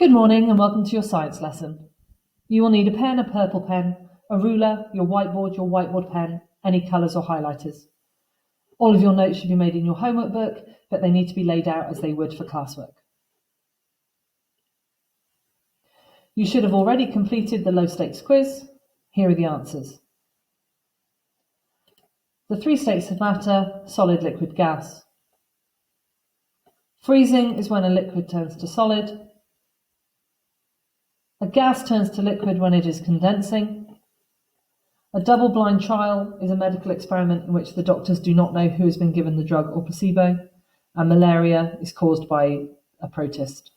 Good morning and welcome to your science lesson. You will need a pen, a purple pen, a ruler, your whiteboard pen, any colours or highlighters. All of your notes should be made in your homework book, but they need to be laid out as they would for classwork. You should have already completed the low stakes quiz. Here are the answers. The three states of matter: solid, liquid, gas. Freezing is when a liquid turns to solid. A gas turns to liquid when it is condensing. A double-blind trial is a medical experiment in which the doctors do not know who has been given the drug or placebo, and malaria is caused by a protist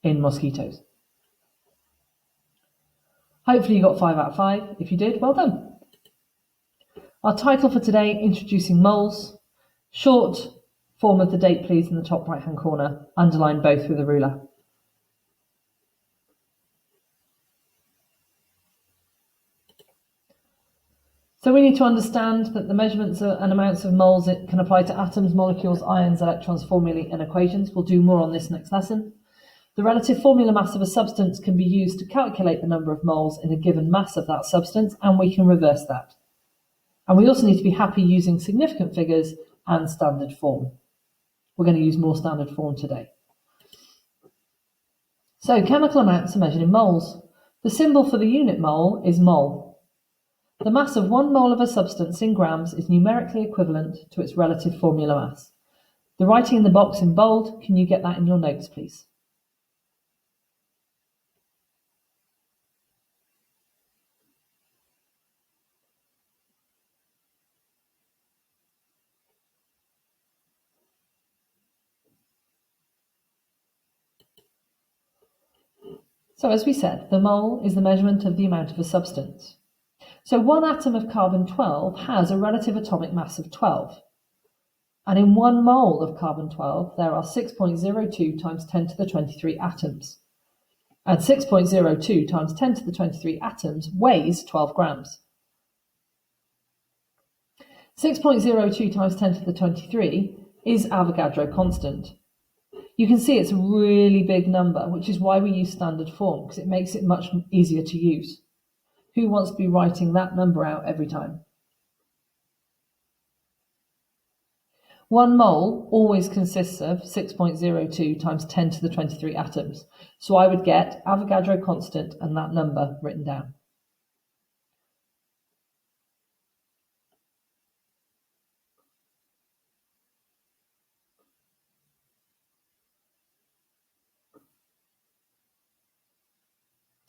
in mosquitoes. Hopefully you got 5 out of 5. If you did, well done. Our title for today, Introducing Moles. Short form of the date please in the top right hand corner, underline both with a ruler. So we need to understand that the measurements and amounts of moles can apply to atoms, molecules, ions, electrons, formulae and equations. We'll do more on this next lesson. The relative formula mass of a substance can be used to calculate the number of moles in a given mass of that substance, and we can reverse that. And we also need to be happy using significant figures and standard form. We're going to use more standard form today. So chemical amounts are measured in moles. The symbol for the unit mole is mole. The mass of 1 mole of a substance in grams is numerically equivalent to its relative formula mass. The writing in the box in bold, can you get that in your notes, please? So as we said, the mole is the measurement of the amount of a substance. So 1 atom of carbon-12 has a relative atomic mass of 12. And in 1 mole of carbon-12, there are 6.02 times 10 to the 23 atoms. And 6.02 times 10 to the 23 atoms weighs 12 grams. 6.02 times 10 to the 23 is Avogadro constant. You can see it's a really big number, which is why we use standard form, because it makes it much easier to use. Who wants to be writing that number out every time? 1 mole always consists of 6.02 times 10 to the 23 atoms. So I would get Avogadro constant and that number written down.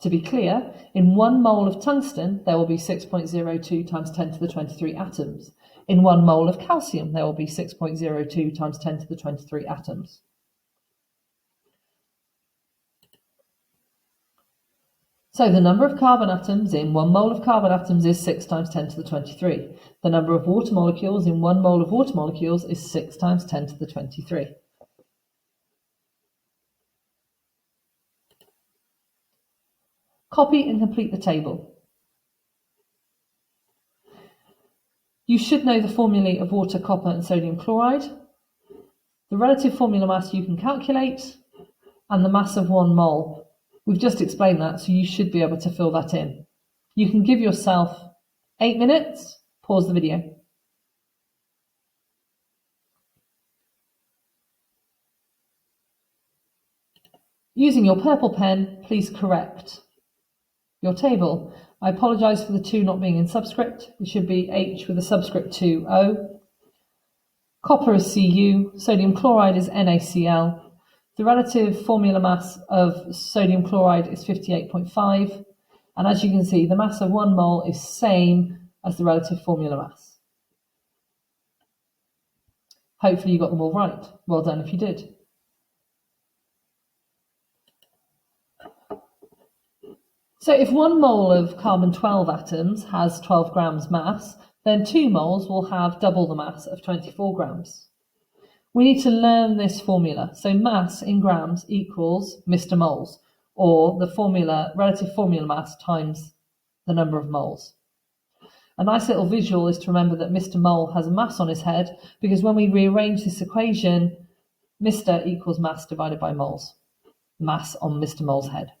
To be clear, in 1 mole of tungsten, there will be 6.02 times 10 to the 23 atoms. In 1 mole of calcium, there will be 6.02 times 10 to the 23 atoms. So the number of carbon atoms in 1 mole of carbon atoms is 6 times 10 to the 23. The number of water molecules in 1 mole of water molecules is 6 times 10 to the 23. Copy and complete the table. You should know the formulae of water, copper and sodium chloride. The relative formula mass you can calculate, and the mass of 1 mole. We've just explained that, so you should be able to fill that in. You can give yourself 8 minutes, pause the video. Using your purple pen, please correct your table. I apologise for the 2 not being in subscript. It should be H with a subscript to O. Copper is Cu, sodium chloride is NaCl. The relative formula mass of sodium chloride is 58.5. And as you can see, the mass of 1 mole is same as the relative formula mass. Hopefully you got them all right. Well done if you did. So if 1 mole of carbon-12 atoms has 12 grams mass, then 2 moles will have double the mass of 24 grams. We need to learn this formula. So mass in grams equals Mr. Moles, or the formula, relative formula mass times the number of moles. A nice little visual is to remember that Mr. Mole has a mass on his head, because when we rearrange this equation, Mr. equals mass divided by moles. mass on Mr. Mole's head.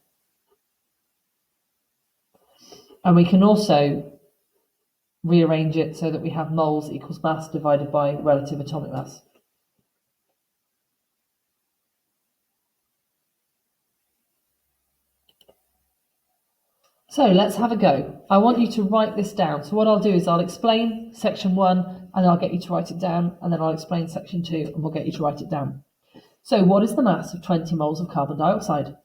And we can also rearrange it so that we have moles equals mass divided by relative atomic mass. So let's have a go. I want you to write this down. So what I'll do is I'll explain section 1 and I'll get you to write it down, and then I'll explain section 2 and we'll get you to write it down. So what is the mass of 20 moles of carbon dioxide?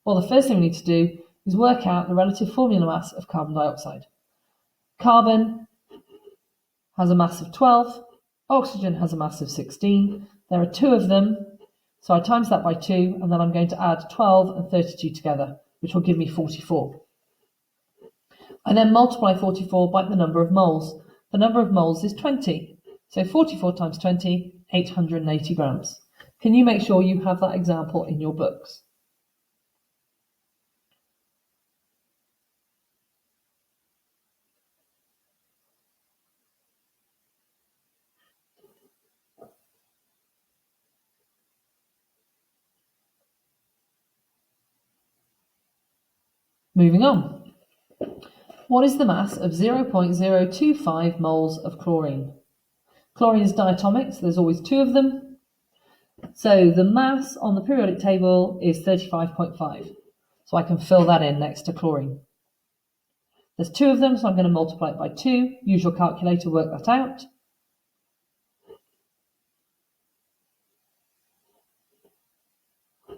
Well, the first thing we need to do is work out the relative formula mass of carbon dioxide. Carbon has a mass of 12, oxygen has a mass of 16. There are 2 of them, so I times that by 2, and then I'm going to add 12 and 32 together, which will give me 44. I then multiply 44 by the number of moles. The number of moles is 20. So 44 times 20, 880 grams. Can you make sure you have that example in your books? Moving on. What is the mass of 0.025 moles of chlorine? Chlorine is diatomic, so there's always 2 of them. So the mass on the periodic table is 35.5. So I can fill that in next to chlorine. There's 2 of them, so I'm going to multiply it by 2. Use your calculator, work that out.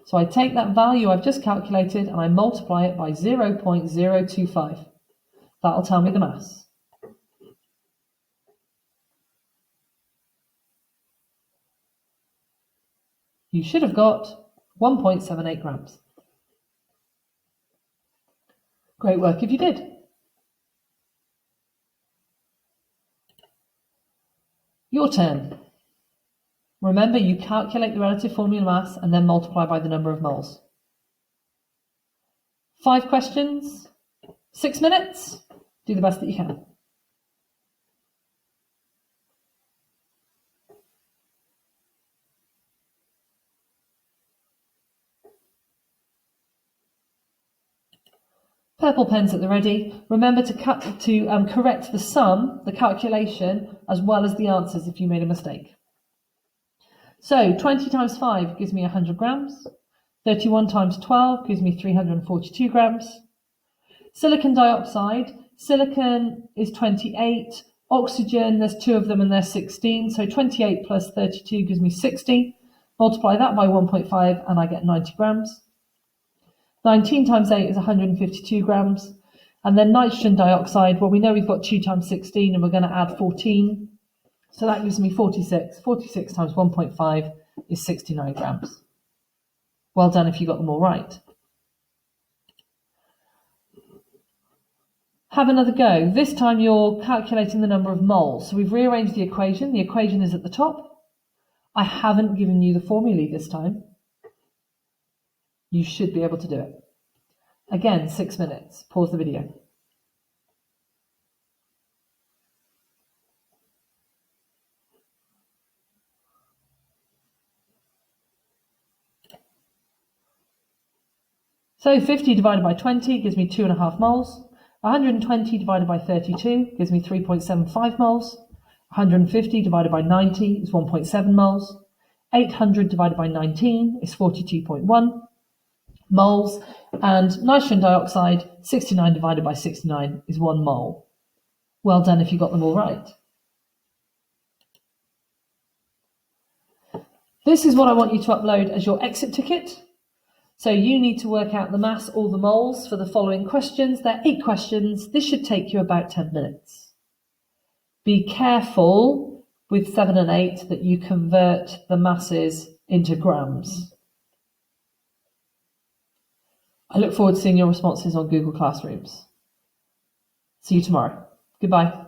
So I take that value I've just calculated and I multiply it by 0.025. That'll tell me the mass. You should have got 1.78 grams. Great work if you did. Your turn. Remember, you calculate the relative formula mass and then multiply by the number of moles. 5 questions, 6 minutes. Do the best that you can. Purple pens at the ready. Remember to correct the sum, the calculation, as well as the answers if you made a mistake. So 20 times 5 gives me 100 grams. 31 times 12 gives me 342 grams. Silicon dioxide. Silicon is 28. Oxygen, there's 2 of them and they're 16. So 28 plus 32 gives me 60. Multiply that by 1.5 and I get 90 grams. 19 times 8 is 152 grams. And then nitrogen dioxide, well, we know we've got 2 times 16 and we're going to add 14. So that gives me 46. 46 times 1.5 is 69 grams. Well done if you got them all right. Have another go. This time you're calculating the number of moles. So we've rearranged the equation. The equation is at the top. I haven't given you the formulae this time. You should be able to do it. Again, 6 minutes. Pause the video. So 50 divided by 20 gives me 2.5 moles. 120 divided by 32 gives me 3.75 moles. 150 divided by 90 is 1.7 moles. 800 divided by 19 is 42.1 moles. And nitrogen dioxide, 69 divided by 69 is 1 mole. Well done if you got them all right. This is what I want you to upload as your exit ticket. So you need to work out the mass or the moles for the following questions. There are 8 questions. This should take you about 10 minutes. Be careful with 7 and 8 that you convert the masses into grams. I look forward to seeing your responses on Google Classrooms. See you tomorrow. Goodbye.